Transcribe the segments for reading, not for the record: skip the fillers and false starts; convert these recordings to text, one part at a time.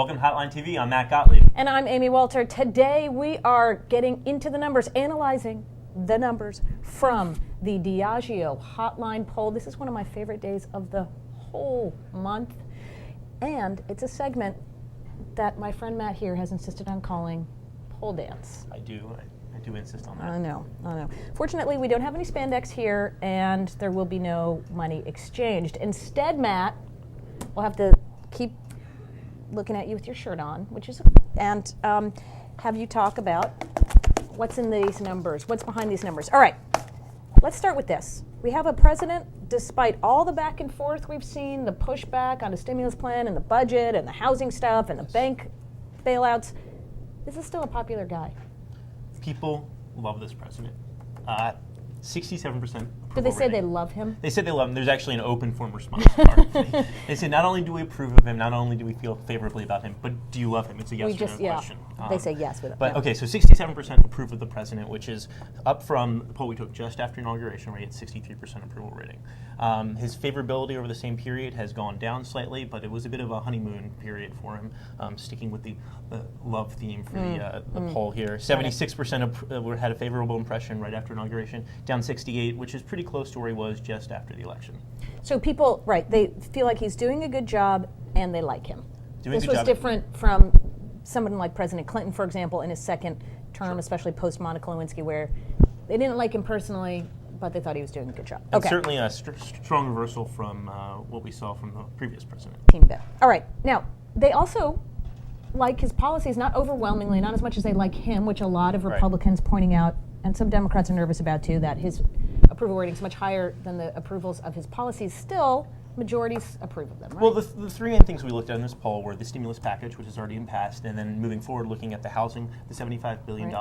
Welcome to Hotline TV. I'm Matt Gottlieb. And I'm Amy Walter. Today we are getting into the numbers, analyzing the numbers from the Diageo Hotline poll. This is one of my favorite days of the whole month. And it's a segment that my friend Matt here has insisted on calling Poll Dance. I do insist on that. I know. Fortunately, we don't have any spandex here, and there will be no money exchanged. Instead, Matt, we'll have to keep looking at you with your shirt on, and have you talk about what's in these numbers, what's behind these numbers. All right, let's start with this. We have a president, despite all the back and forth we've seen, the pushback on the stimulus plan and the budget and the housing stuff and the bank bailouts, this is still a popular guy. People love this president. 67%. Did they say they love him? They said they love him. There's actually an open form response card. They said not only do we approve of him, not only do we feel favorably about him, but do you love him? It's a yes or no question. They say yes with it. But okay, so 67% approve of the president, which is up from the poll we took just after inauguration, where he had 63% approval rating. His favorability over the same period has gone down slightly, but it was a bit of a honeymoon period for him, sticking with the love theme for the poll here. 76% had a favorable impression right after inauguration, down 68, which is pretty close to where he was just after the election. So people, they feel like he's doing a good job and they like him. This was different from someone like President Clinton, for example, in his second term, especially post-Monica Lewinsky, where they didn't like him personally, but they thought he was doing a good job. And certainly a strong reversal from what we saw from the previous president. Team bet. All right. Now, they also like his policies, not overwhelmingly, not as much as they like him, which a lot of Republicans pointing out, and some Democrats are nervous about too, that his approval rating is much higher than the approvals of his policies. Still, majorities approve of them, right? Well, the three main things we looked at in this poll were the stimulus package, which has already been passed, and then moving forward, looking at the housing, the $75 billion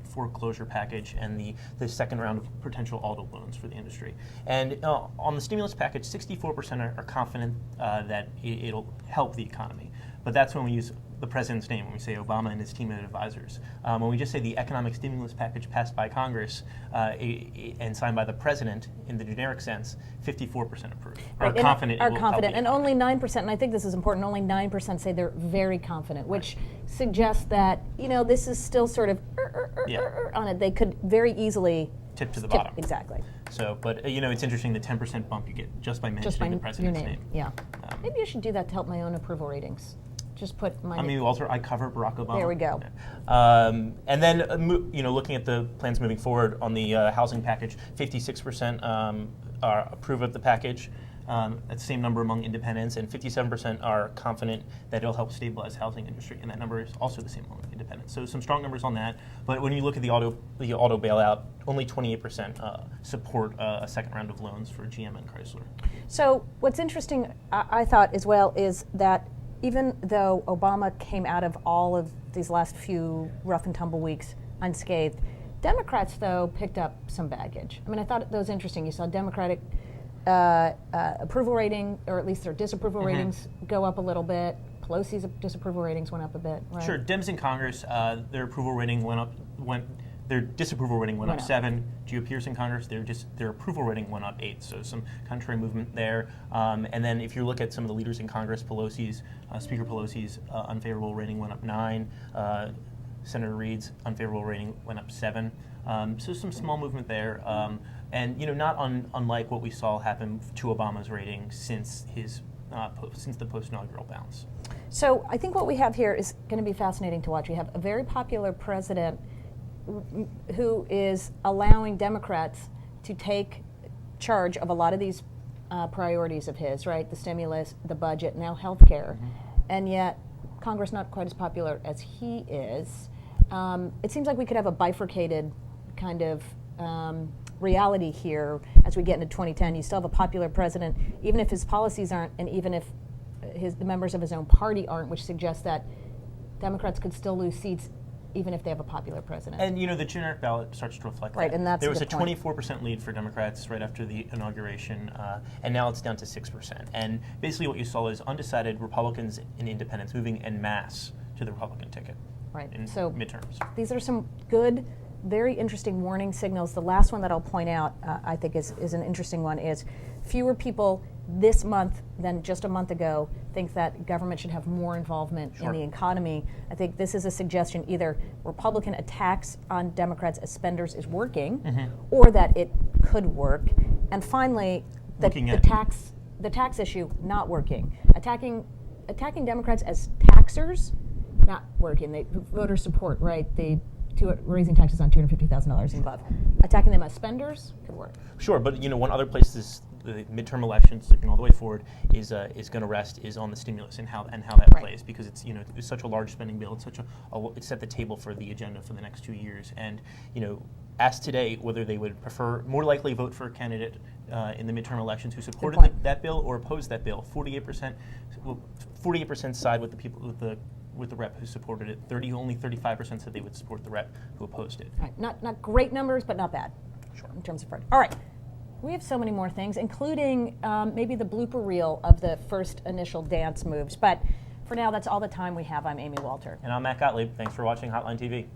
foreclosure package, and the second round of potential auto loans for the industry. And on the stimulus package, 64% are confident that it'll help the economy. But that's when we use the president's name, when we say Obama and his team of advisors. When we just say the economic stimulus package passed by Congress and signed by the president in the generic sense, 54% approve. Are confident it will help the economy. And only 9%, and I think this is important, only 9% say they're very confident, which suggests that, this is still sort of on it. They could very easily tip to the bottom. Exactly. So, but it's interesting, the 10% bump you get just by mentioning the president's name. Yeah. Maybe I should do that to help my own approval ratings. Just put my name. Walter, I cover Barack Obama. There we go. And then, looking at the plans moving forward on the housing package, 56% approve of the package. That's the same number among independents, and 57% are confident that it'll help stabilize the housing industry, and that number is also the same among independents. So some strong numbers on that. But when you look at the auto bailout, only 28% support a second round of loans for GM and Chrysler. So what's interesting, I thought as well, is that even though Obama came out of all of these last few rough and tumble weeks unscathed, Democrats, though, picked up some baggage. I mean, I thought that was interesting. You saw Democratic approval rating, or at least their disapproval ratings, go up a little bit. Pelosi's disapproval ratings went up a bit, right? Sure. Dems in Congress, their approval rating their disapproval rating went up 7. GOPers in Congress, their approval rating went up 8. So some contrary movement there. And then if you look at some of the leaders in Congress, Speaker Pelosi's unfavorable rating went up 9. Senator Reid's unfavorable rating went up 7. So some small movement there. And not unlike what we saw happen to Obama's rating since the post-inaugural bounce. So I think what we have here is going to be fascinating to watch. We have a very popular president who is allowing Democrats to take charge of a lot of these priorities of his, right? The stimulus, the budget, now health care. And yet Congress not quite as popular as he is. It seems like we could have a bifurcated kind of reality here as we get into 2010. You still have a popular president, even if his policies aren't, and even if the members of his own party aren't, which suggests that Democrats could still lose seats even if they have a popular president. And the generic ballot starts to reflect that. And that's there was a 24% lead for Democrats right after the inauguration, and now it's down to 6%. And basically what you saw is undecided Republicans and independents moving en masse to the Republican ticket in midterms. These are some good very interesting warning signals. The last one that I'll point out, I think is an interesting one, is fewer people this month than just a month ago think that government should have more involvement in the economy. I think this is a suggestion either Republican attacks on Democrats as spenders is working, or that it could work. And finally, the tax issue not working. Attacking Democrats as taxers, not working. They voter support, right? Raising taxes on $250,000 and above. Attacking them as spenders could work. Sure, but one other place the midterm elections, looking all the way forward, is going to rest is on the stimulus and how that plays, because it's it's such a large spending bill. It's it's set the table for the agenda for the next 2 years. And asked today whether they would more likely vote for a candidate in the midterm elections who supported that bill or opposed that bill. 48% side with the people with the rep who supported it. Only 35% said they would support the rep who opposed it. Right. Not great numbers, but not bad. Sure. In terms of fraud. All right. We have so many more things, including maybe the blooper reel of the first initial dance moves. But for now, that's all the time we have. I'm Amy Walter. And I'm Matt Gottlieb. Thanks for watching Hotline TV.